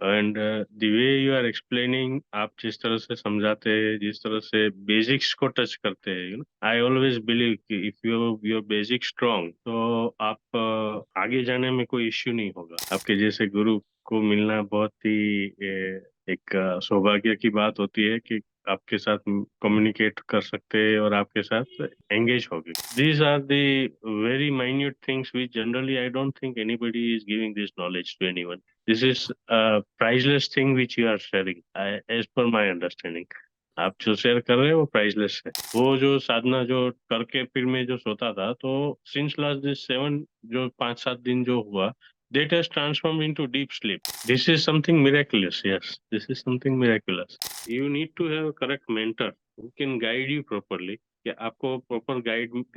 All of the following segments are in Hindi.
And the way you are explaining, आप जिस तरह से समझाते हैं, जिस तरह से बेसिक्स को टच करते हैं, आई ऑलवेज बिलीव कि इफ योर बेसिक स्ट्रांग, तो आप आगे जाने में कोई इश्यू नहीं होगा। आपके जैसे गुरु को मिलना बहुत ही एक सौभाग्य की बात होती है कि आपके साथ कम्युनिकेट कर सकते हैं और आपके साथ एंगेज हो गए। These are the very minute things which generally I don't think anybody is giving this knowledge to anyone. This is priceless thing which you are sharing, as per my understanding. आप जो शेयर कर रहे हैं वो प्राइसलेस है। वो जो साधना जो करके फिर मैं जो सोता था, तो सिंस लास्ट दिस 7, जो 5-7 दिन जो हुआ, that has transformed into deep sleep. This is something miraculous. Yes, this is something miraculous. You need to have a correct mentor who can guide you properly, कि आपको प्रॉपर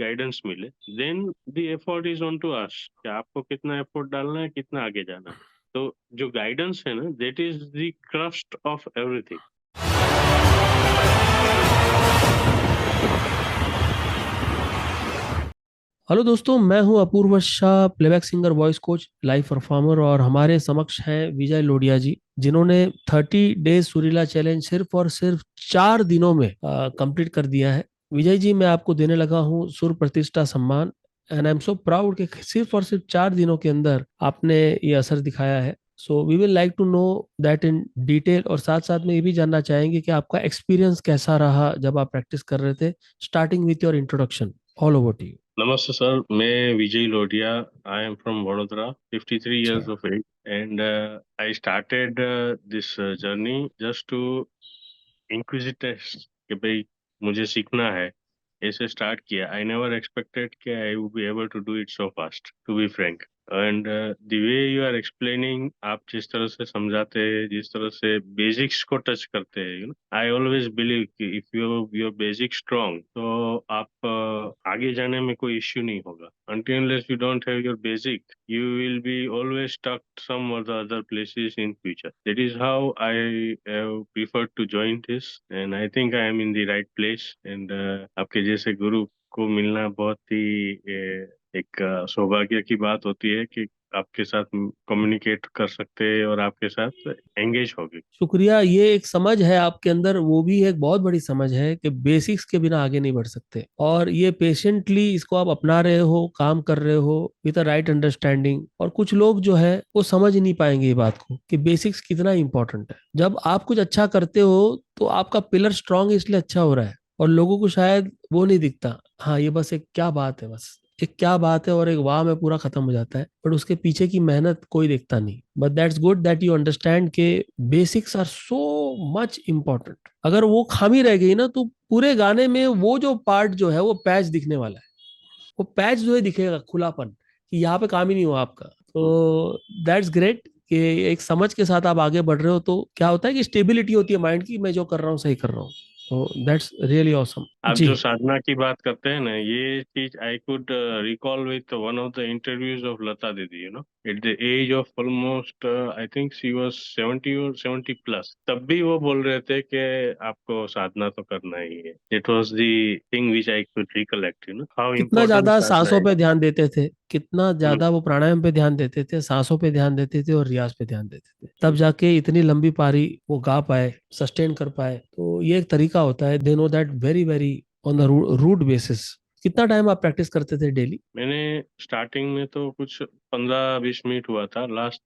गाइडेंस मिले। Then the effort is on to us, कि आपको कितना एफर्ट डालना है, कितना आगे जाना है। तो जो गाइडेंस है ना, that is the crust of everything. Hello दोस्तों, मैं हूं Apurva Shah, playback singer, voice coach, live performer. और हमारे समक्ष हैं विजय लोडिया जी, जिन्होंने 30 डेज सुरीला चैलेंज सिर्फ और सिर्फ 4 दिनों में कंप्लीट कर दिया है। विजय जी, मैं आपको देने लगा हूं सुर प्रतिष्ठा सम्मान। And I am so proud कि सिर्फ और सिर्फ 4 दिनों के अंदर आपने ये असर दिखाया है। So we will like to know that in detail, और साथ साथ में ये भी जानना चाहेंगे कि आपका एक्सपीरियंस कैसा रहा जब आप प्रैक्टिस कर रहे थे। Starting with your introduction, all over to you. नमस्ते सर, मैं Vijay Lodiya. I am from Vadodara, 53 अच्छा। years of age, and I started this journey just to inquisitors, कि भाई मुझे सीखना है, ऐसे स्टार्ट किया। आई नेवर एक्सपेक्टेड कि I would be able to do it so fast, to be frank. And the way you are explaining, आप जिस तरह से समझाते हैं, जिस तरह से बेसिक्स को टच करते हैं, आई ऑलवेज बिलीव कि इफ योर बेसिक स्ट्रांग, तो आप आगे जाने में कोई इश्यू नहीं होगा। until unless you don't have your basic, you will be always stuck some or the other places in future. That is how I have preferred to join this, and I think I am in the right place. And आपके जैसे गुरु को मिलना बहुत ही एक सौभाग्य की बात होती है कि आपके साथ कम्युनिकेट कर सकते हैं और आपके साथ एंगेज हो गए। शुक्रिया। ये एक समझ है आपके अंदर, वो भी एक बहुत बड़ी समझ है कि बेसिक्स के बिना आगे नहीं बढ़ सकते, और ये पेशेंटली इसको आप अपना रहे हो, काम कर रहे हो विद अ राइट अंडरस्टैंडिंग। और कुछ लोग जो है वो समझ नहीं पाएंगे ये बात को कि बेसिक्स कितना इंपॉर्टेंट है। जब आप कुछ अच्छा करते हो तो आपका पिलर स्ट्रांग है, इसलिए अच्छा हो रहा है, और लोगों को शायद वो नहीं दिखता। हाँ, ये बस एक क्या बात है, बस एक क्या बात है और एक वाह में पूरा खत्म हो जाता है, बट उसके पीछे की मेहनत कोई देखता नहीं। But that's good that you understand के basics are so much important. अगर वो खामी रह गई ना, तो पूरे गाने में वो जो पार्ट जो है वो पैच दिखने वाला है। वो पैच जो है दिखेगा, खुलापन, कि यहाँ पे काम ही नहीं हुआ आपका। तो दैट्स ग्रेट कि एक समझ के साथ आप आगे बढ़ रहे हो। तो क्या होता है कि स्टेबिलिटी होती है माइंड की, मैं जो कर रहा हूँ सही कर रहा हूँ। तो दैट्स रियली ऑसम आप जी। जो साधना की बात करते हैं ना, ये चीज I could recall with one of the interviews of Lata Didi. At the age of almost, I think she was 70 और 70+, तब भी वो बोल रहे थे कि आपको साधना तो करना ही है। It was the thing which I could recollect, how कितना इम्पोर्टेंट ज्यादा साधना सांसों है। पे ध्यान देते थे, कितना हम्म, ज्यादा वो प्राणायाम पे ध्यान देते थे, सांसों पे ध्यान देते थे और रियाज पे ध्यान देते थे, तब हम्म। जाके इतनी लंबी पारी वो गा पाए, सस्टेन कर पाए। तो ये एक तरीका होता है, they know that very very on the root basis. कितना टाइम आप प्रैक्टिस करते थे डेली? मैंने स्टार्टिंग में तो कुछ 15-20 मिनट हुआ था। Last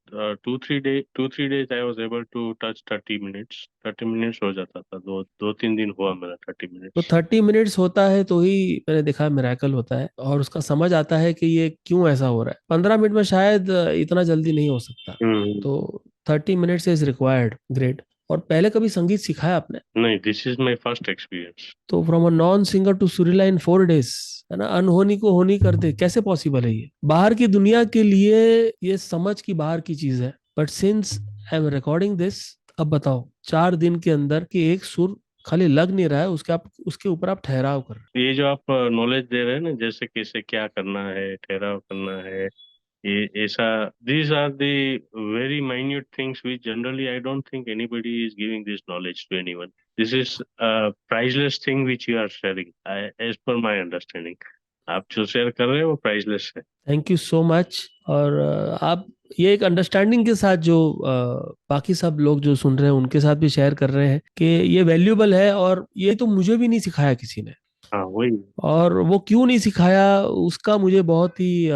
2-3 days I was able to touch 30 minutes. 30 minutes हो जाता था। 2-3 दिन हुआ मेरा थर्टी तो मिनट्स 30 मिनट्स होता है तो ही मैंने देखा मिराकल होता है, और उसका समझ आता है कि ये क्यों ऐसा हो रहा है। 15 मिनट में शायद इतना जल्दी नहीं हो सकता। हम्म। तो 30 मिनट्स इज रिक्वायर्ड। ग्रेट। और पहले कभी संगीत सिखाया आपने? नहीं, this is my first experience. तो from a non singer to सुरीला इन 4 डेज, है ना? अनहोनी को होनी कर दे, कैसे पॉसिबल है ये? बाहर की दुनिया के लिए ये समझ की बाहर की चीज है, but since I am recording this, अब बताओ 4 दिन के अंदर कि एक सुर खाली लग नहीं रहा है, उसके ऊपर आप ठहराव कर रहे ये जो आप नॉलेज दे रहे हैं ना, जैसे कैसे क्या करना है, ठहराव करना है, ये ऐसा, these are the very minute things which generally I don't think anybody is giving this knowledge to anyone. This is a priceless thing which you are sharing, as per my understanding. आप जो शेयर कर रहे हैं वो प्राइसलेस है। हो। Thank you so much. और आप ये एक अंडरस्टैंडिंग के साथ जो बाकी सब लोग जो सुन रहे हैं उनके साथ भी शेयर कर रहे हैं कि ये वैल्यूएबल है, और ये तो मुझे भी नहीं सिखाया किसी ने। हाँ वही। और वो क्यों नहीं सिखाया उसका मुझे बहुत ही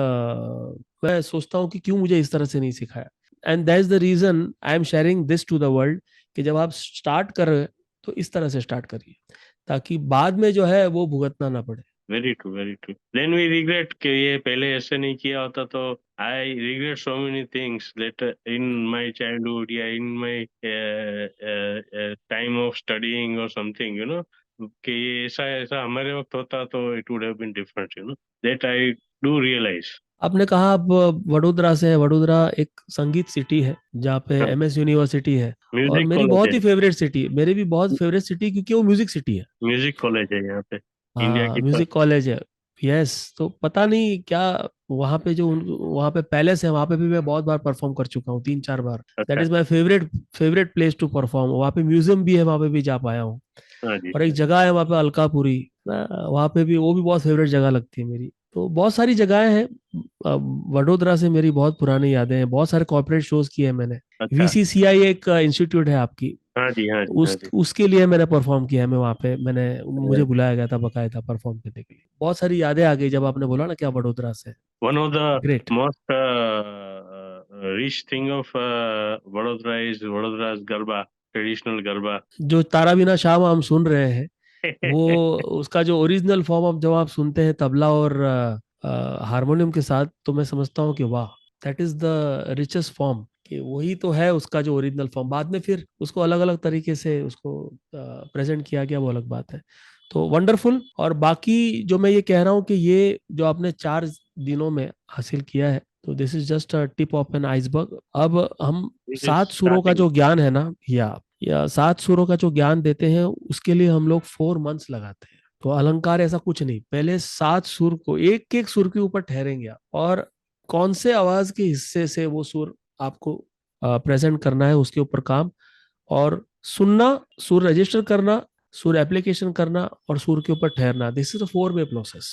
मैं सोचता हूँ कि क्यों मुझे इस तरह से नहीं सिखाया। And that is the reason I am sharing this to the world, कि जब आप स्टार्ट कर रहे हैं तो इस तरह से स्टार्ट करिए, ताकि बाद में जो है वो भुगतना ना पड़े। Very true, very true. Then we regret कि ये पहले ऐसे नहीं किया होता, तो I regret so many things that in my childhood या in my time of studying और समथिंग, कि ये ऐसा ऐसा हमारे वक्त होता तो it would have been different, that I do realise. आपने कहा आप वडोदरा से है। वडोदरा एक संगीत सिटी है जहाँ पे एमएस यूनिवर्सिटी है, और म्यूजिक मेरी कॉलेज बहुत है। ही फेवरेट सिटी, मेरी भी बहुत फेवरेट सिटी, क्योंकि वो म्यूजिक सिटी है। म्यूजिक कॉलेज है यहाँ पे, इंडिया हाँ, की म्यूजिक फर्स्ट। कॉलेज है। यस, तो पता नहीं क्या वहाँ पे जो वहाँ पे पैलेस है, वहाँ पे भी मैं बहुत बार परफॉर्म कर चुका हूँ, 3-4 बार। दैट अच्छा। Is my favourite favourite place to perform. वहाँ पे म्यूजियम भी है, वहाँ पे भी जा पाया हूँ। हाँ जी, और एक हाँ जी। जगह है वहाँ पे अलकापुरी, वहाँ पे भी, वो भी बहुत फेवरेट जगह लगती है मेरी। तो बहुत सारी जगहें हैं। वडोदरा से मेरी बहुत पुरानी यादें हैं, बहुत सारे कॉर्पोरेट शोज किए हैं मैंने। अच्छा। वीसीसीआई एक इंस्टीट्यूट है आपकी, हाँ जी, हाँ जी, हाँ उस जी। उसके लिए मैंने परफॉर्म किया है। मैं वहाँ पे, मैंने, मुझे वन बुलाया गया था बकायदा परफॉर्म करने के लिए। बहुत सारी यादें आ गई जब आपने बोला ना क्या वडोदरा से। Of the great. Most rich thing of Vadodara is Vadodara's garba, traditional garba. जो तारा बिना शाम हम सुन रहे हैं, वो उसका जो ओरिजिनल फॉर्म ऑफ जब आप सुनते हैं तबला और हारमोनियम के साथ, तो मैं समझता हूँ कि वाह, that is the richest form, कि वही तो है उसका जो ओरिजिनल फॉर्म। बाद में फिर उसको अलग अलग तरीके से उसको प्रेजेंट किया गया, वो अलग बात है। तो वंडरफुल। और बाकी जो मैं ये कह रहा हूँ कि ये जो आपने 4 दिनों में हासिल किया है, तो this is just a tip of an iceberg. अब हम दिस इज 7 सुरों का स्टार्टिंग। जो ज्ञान है ना, या 7 सुरों का जो ज्ञान देते हैं, उसके लिए हम लोग 4 मंथ्स लगाते हैं। तो अलंकार ऐसा कुछ नहीं, पहले 7 सुर को एक एक सुर के ऊपर ठहरेंगे आप, और कौन से आवाज के हिस्से से वो सुर आपको प्रेजेंट करना है उसके ऊपर काम, और सुनना, सुर रजिस्टर करना, सुर एप्लीकेशन करना, और सुर के ऊपर ठहरना। This is a 4 way process.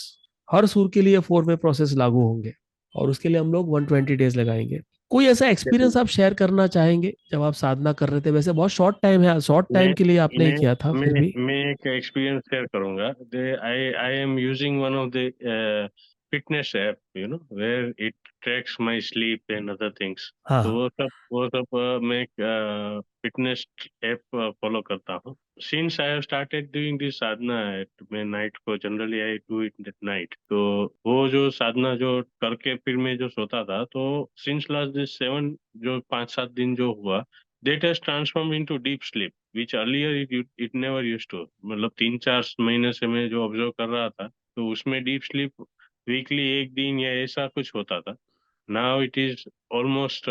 हर सुर के लिए 4 वे प्रोसेस लागू होंगे, और उसके लिए हम लोग 120 डेज लगाएंगे। कोई ऐसा एक्सपीरियंस आप शेयर करना चाहेंगे जब आप साधना कर रहे थे? वैसे बहुत शॉर्ट टाइम है, शॉर्ट मैं टाइम के लिए आपने ही मैं किया था, फिर मैं भी। मैं एक एक्सपीरियंस शेयर करूंगा। I I am using one of the fitness app, where it tracks my sleep and other things. हाँ, तो हाँ। वो सब मैं फिटनेस ऐप फॉलो करता हूँ। Since I have started doing this sadhana at मैं नाइट को, generally I do it at night. तो वो जो साधना जो करके फिर मैं जो सोता था, तो सिंस लास्ट दिस 7, जो 5-7 दिन जो हुआ, that has transformed into deep sleep which earlier it never used to। मतलब 3-4 महीने से मैं जो ऑब्जर्व कर रहा था, तो उसमें डीप स्लीप वीकली एक दिन या ऐसा कुछ होता था। नाउ इट इज ऑलमोस्ट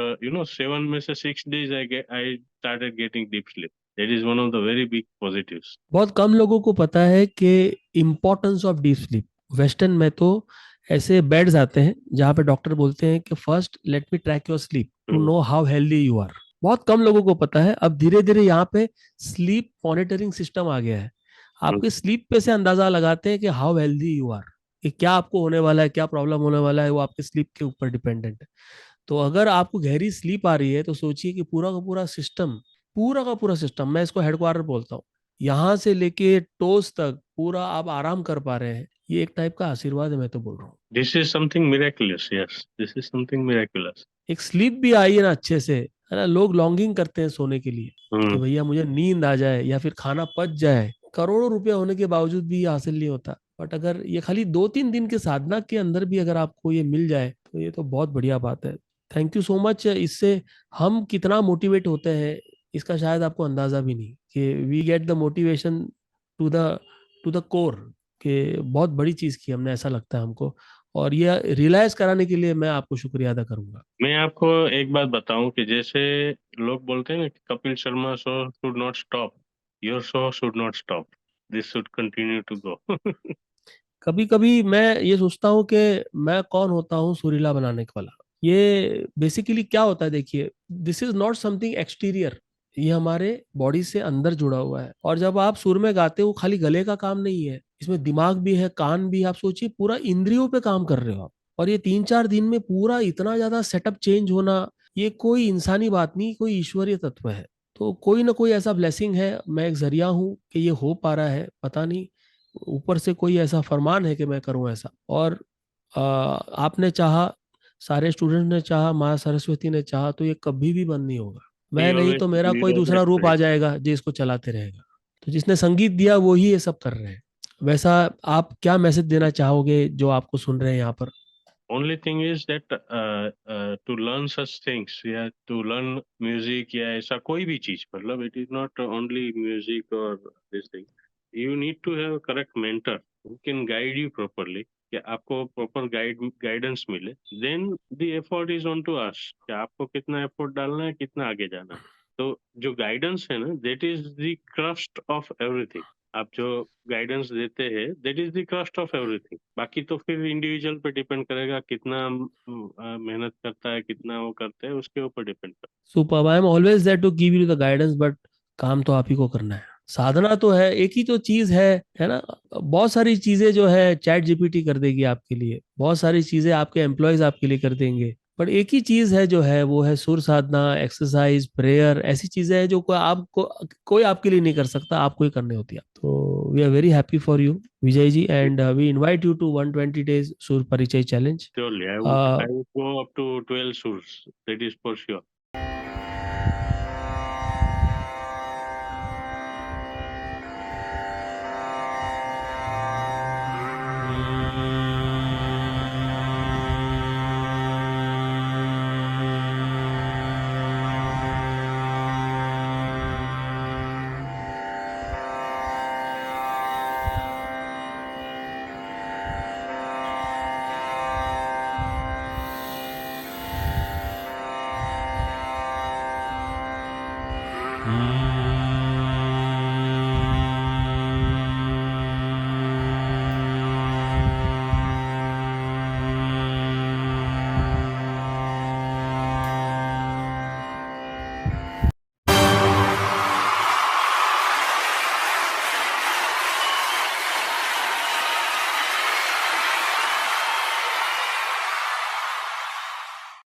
7 में से 6 days I started getting deep sleep. That is one of the very big positives. बहुत कम लोगों को पता है कि importance of deep sleep. Western में तो ऐसे बेड्स आते हैं जहाँ पे डॉक्टर बोलते हैं कि first let me track your sleep to know how healthy you are. बहुत कम लोगों को पता है। अब धीरे धीरे यहाँ पे स्लीप मॉनिटरिंग सिस्टम आ गया है। आपके स्लीप पे से अंदाजा लगाते हैं कि हाउ हेल्दी यू आर, कि क्या आपको होने वाला है, क्या प्रॉब्लम होने वाला है, वो आपके स्लीप के ऊपर डिपेंडेंट है। तो अगर आपको गहरी स्लीप आ रही है, तो सोचिए कि पूरा का पूरा सिस्टम, पूरा का पूरा सिस्टम, मैं इसको हेडक्वार्टर बोलता हूँ, यहाँ से लेके टोस तक पूरा आप आराम कर पा रहे हैं। ये एक टाइप का आशीर्वाद है, मैं तो बोल रहा हूँ। This is something miraculous, yes, this is something miraculous. एक स्लीप भी आई है ना अच्छे से, है ना। लोग लॉन्गिंग करते हैं सोने के लिए, कि हम्म। भैया मुझे नींद आ जाए या फिर खाना पच जाए। करोड़ों रुपए होने के बावजूद भी ये हासिल नहीं होता। बट अगर ये खाली 2-3 दिन के साधना के अंदर भी अगर आपको ये मिल जाए, तो ये तो बहुत बढ़िया बात है। Thank you so much. इससे हम कितना मोटिवेट होते हैं, इसका शायद आपको अंदाजा भी नहीं, कि we get the motivation to the core, कि बहुत बड़ी चीज की हमने, ऐसा लगता है हमको। और ये रियलाइज कराने के लिए मैं आपको शुक्रिया अदा करूंगा। मैं आपको एक बात बताऊं कि जैसे लोग बोलते हैं ना कि Kapil Sharma show should not stop, your show should not stop, this should continue to go. कभी कभी मैं ये सोचता हूँ कि मैं कौन होता हूँ सुरीला बनाने वाला। ये बेसिकली क्या होता है, देखिए, this is not something exterior. ये हमारे बॉडी से अंदर जुड़ा हुआ है। और जब आप सुर में गाते हो, खाली गले का काम नहीं है, इसमें दिमाग भी है, कान भी है। आप सोचिए पूरा इंद्रियों पे काम कर रहे हो आप। और ये 3-4 दिन में पूरा इतना ज्यादा सेटअप चेंज होना, ये कोई इंसानी बात नहीं, कोई ईश्वरीय तत्व है। तो कोई ना कोई ऐसा ब्लेसिंग है, मैं एक जरिया हूँ कि ये हो पा रहा है, पता नहीं ऊपर से कोई ऐसा फरमान है कि मैं करूँ ऐसा। और आपने चाहा, सारे स्टूडेंट ने चाहा, माँ सरस्वती ने चाहा, तो ये कभी भी बंद नहीं होगा। We मैं नहीं always तो मेरा believe कोई that दूसरा रूप आ faith. जाएगा जो इसको चलाते रहेगा। तो जिसने संगीत दिया वो ही ये सब कर रहे हैं। वैसा आप क्या मैसेज देना चाहोगे जो आपको सुन रहे हैं यहाँ पर? Only thing is that to learn such things, yeah, to learn music या ऐसा कोई भी चीज, मतलब it is not only music or this thing. You need to have a correct mentor who can guide you properly, कि आपको proper guidance मिले. Then the effort is on to us, कि आपको कितना effort डालना है, कितना आगे जाना है. तो जो guidance है ना, that is the crust of everything. आप जो गाइडेंस देते हैं, that is the cost of everything. बाकी तो फिर इंडिविजुअल पे डिपेंड करेगा, कितना मेहनत करता है, कितना वो करते हैं, उसके ऊपर डिपेंड करता super, I am always there to give you the guidance, but काम तो आप ही को करना है। साधना तो है, एक ही तो चीज है ना। बहुत सारी चीजें जो है चैट जीपीटी कर देगी आपके लिए, बहुत सारी चीजें आपके एम्प्लॉयज आपके लिए कर देंगे, पर एक ही चीज है जो है, वो है सुर साधना, एक्सरसाइज, प्रेयर। ऐसी चीजें हैं जो कोई आपके लिए नहीं कर सकता, आपको ही करनी होती है। तो we are very happy for you Vijay ji, है। And we invite you to 120 days Sur Parichay challenge. Surely, I would go up to 12 surs. That is for sure. Mm.